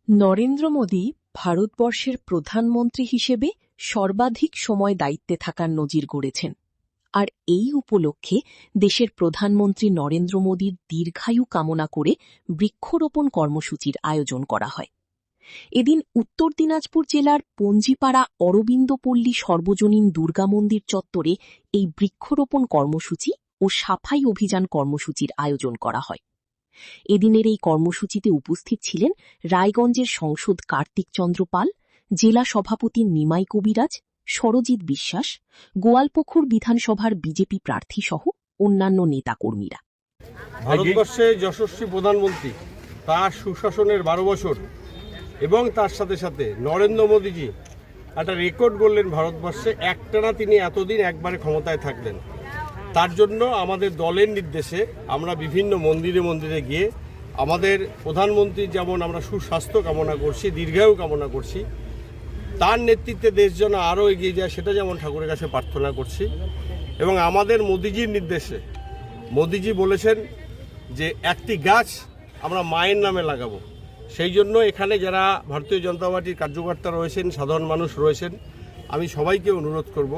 নরেন্দ্র মোদী ভারতবর্ষের প্রধানমন্ত্রী হিসেবে সর্বাধিক সময় দায়িত্বে থাকার নজির গড়েছেন, আর এই উপলক্ষে দেশের প্রধানমন্ত্রী নরেন্দ্র মোদীর দীর্ঘায়ু কামনা করে বৃক্ষরোপণ কর্মসূচির আয়োজন করা হয়। এদিন উত্তর দিনাজপুর জেলার পঞ্জিপাড়া অরবিন্দপল্লী সর্বজনীন দুর্গা মন্দির চত্বরে এই বৃক্ষরোপণ কর্মসূচি ও সাফাই অভিযান কর্মসূচির আয়োজন করা হয়। এদিনের এই কর্মসূচিতে উপস্থিত ছিলেন রায়গঞ্জের সাংসদ কার্তিক চন্দ্র পাল, জেলা সভাপতি নিমাই কবিরাজ, সরজিৎ বিশ্বাস, গোয়ালপুকুর বিধানসভার বিজেপি প্রার্থী সহ অন্যান্য নেতাকর্মীরা। ভারতবর্ষের যশস্বী প্রধানমন্ত্রী, তার সুশাসনের 12 বছর এবং তার সাথে সাথে নরেন্দ্র মোদীজি একটা রেকর্ড গড়লেন ভারতবর্ষে। একটানা তিনি এতদিন একবারে ক্ষমতায় থাকলেন। তার জন্য আমাদের দলের নির্দেশে আমরা বিভিন্ন মন্দিরে মন্দিরে গিয়ে আমাদের প্রধানমন্ত্রীর যেমন আমরা সুস্বাস্থ্য কামনা করছি, দীর্ঘায়ু কামনা করছি, তার নেতৃত্বে দেশ যেন আরও এগিয়ে যায় সেটা যেমন ঠাকুরের কাছে প্রার্থনা করছি। এবং আমাদের মোদিজির নির্দেশে মোদিজি বলেছেন যে একটি গাছ আমরা মায়ের নামে লাগাবো। সেই জন্য এখানে যারা ভারতীয় জনতা পার্টির কার্যকর্তা রয়েছেন, সাধারণ মানুষ রয়েছেন, আমি সবাইকে অনুরোধ করব,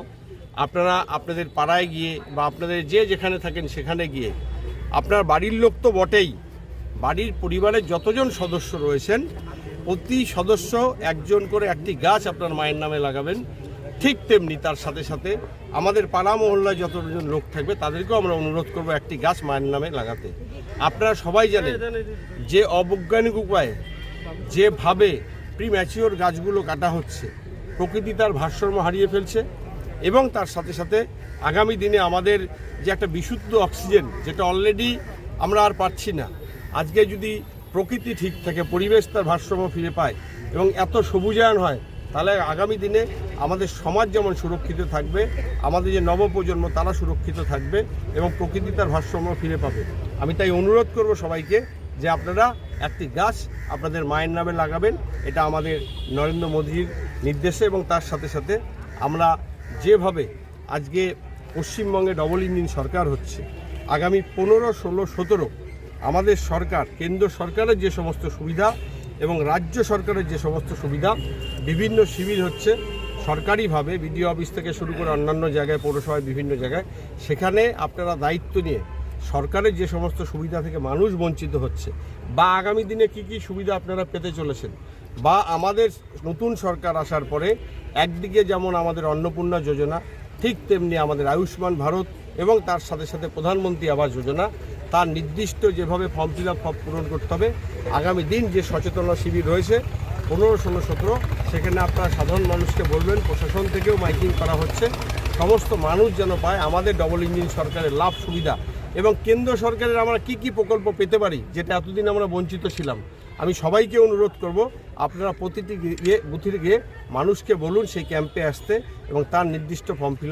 আপনারা আপনাদের পাড়ায় গিয়ে বা আপনাদের যে যেখানে থাকেন সেখানে গিয়ে আপনার বাড়ির লোক তো বটেই, বাড়ির পরিবারের যতজন সদস্য রয়েছেন প্রতি সদস্য একজন করে একটি গাছ আপনার মায়ের নামে লাগাবেন। ঠিক তেমনি তার সাথে সাথে আমাদের পাড়া মহল্লায় যতজন লোক থাকবে তাদেরকেও আমরা অনুরোধ করব একটি গাছ মায়ের নামে লাগাতে। আপনারা সবাই জানেন যে অবৈজ্ঞানিক উপায়ে যেভাবে প্রিম্যাচিওর গাছগুলো কাটা হচ্ছে, প্রকৃতি তার ভারসাম্য হারিয়ে ফেলছে এবং তার সাথে সাথে আগামী দিনে আমাদের যে একটা বিশুদ্ধ অক্সিজেন যেটা অলরেডি আমরা আর পাচ্ছি না, আজকে যদি প্রকৃতি ঠিক থাকে, পরিবেশ তার ভারসাম্য ফিরে পায় এবং এত সবুজায়ন হয়, তাহলে আগামী দিনে আমাদের সমাজ যেমন সুরক্ষিত থাকবে, আমাদের যে নবপ্রজন্ম তারা সুরক্ষিত থাকবে এবং প্রকৃতি তার ভারসাম্য ফিরে পাবে। আমি তাই অনুরোধ করব সবাইকে যে আপনারা একটি গাছ আপনাদের মায়ের নামে লাগাবেন। এটা আমাদের নরেন্দ্র মোদীর নির্দেশে এবং তার সাথে সাথে আমরা যেভাবে আজকে পশ্চিমবঙ্গে ডবল ইঞ্জিন সরকার হচ্ছে, আগামী 15, 16, 17 আমাদের সরকার, কেন্দ্র সরকারের যে সমস্ত সুবিধা এবং রাজ্য সরকারের যে সমস্ত সুবিধা, বিভিন্ন শিবির হচ্ছে সরকারিভাবে, বিডিও অফিস থেকে শুরু করে অন্যান্য জায়গায়, পৌরসভায় বিভিন্ন জায়গায়, সেখানে আপনারা দায়িত্ব নিয়ে সরকারের যে সমস্ত সুবিধা থেকে মানুষ বঞ্চিত হচ্ছে বা আগামী দিনে কি কি সুবিধা আপনারা পেতে চলেছেন, বা আমাদের নতুন সরকার আসার পরে একদিকে যেমন আমাদের অন্নপূর্ণা যোজনা, ঠিক তেমনি আমাদের আয়ুষ্মান ভারত এবং তার সাথে সাথে প্রধানমন্ত্রী আবাস যোজনা, তার নির্দিষ্ট যেভাবে ফর্ম ফিল আপ পূরণ করতে হবে। আগামী দিন যে সচেতনতা শিবির রয়েছে 15, 16, 17, সেখানে আপনারা সাধারণ মানুষকে বলবেন, প্রশাসন থেকেও মাইকিং করা হচ্ছে, সমস্ত মানুষ যেন পায় আমাদের ডবল ইঞ্জিন সরকারের লাভ সুবিধা এবং কেন্দ্র সরকারের আমরা কি কি প্রকল্প পেতে পারি যেটা এতদিন আমরা বঞ্চিত ছিলাম। আমি সবাইকে অনুরোধ করব আপনারা প্রতিটি বুথে গিয়ে মানুষকে বলুন সেই ক্যাম্পে আসতে এবং তার নির্দিষ্ট ফর্ম ফিল